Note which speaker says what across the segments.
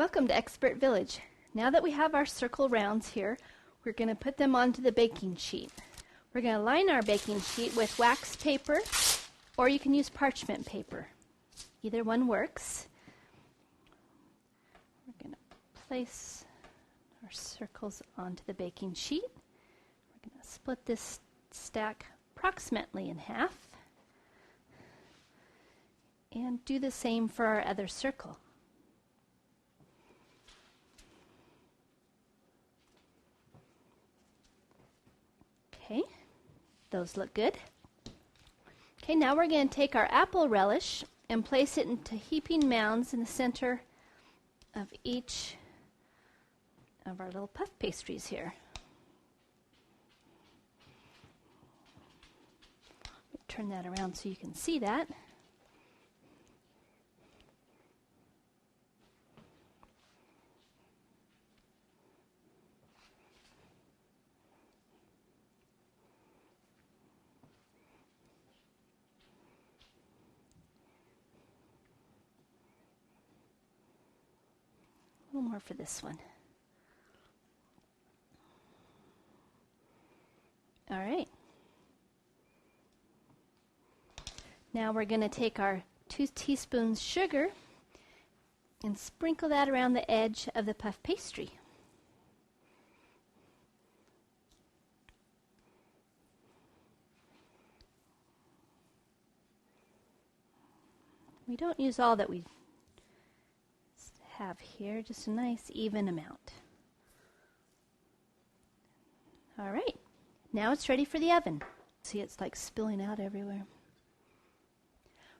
Speaker 1: Welcome to Expert Village. Now that we have our circle rounds here, we're going to put them onto the baking sheet. We're going to line our baking sheet with wax paper, or you can use parchment paper. Either one works. We're going to place our circles onto the baking sheet. We're going to split this stack approximately in half, and do the same for our other circle. Okay, those look good. Okay, now we're going to take our apple relish and place it into heaping mounds in the center of each of our little puff pastries here. Turn that around so you can see that. A little more for this one. All right. Now we're going to take our 2 teaspoons sugar and sprinkle that around the edge of the puff pastry. We don't use all that we have here, just a nice even amount. All right, now it's ready for the oven. See, it's like spilling out everywhere.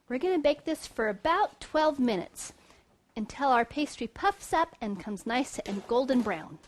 Speaker 1: We're going to bake this for about 12 minutes until our pastry puffs up and comes nice and golden brown.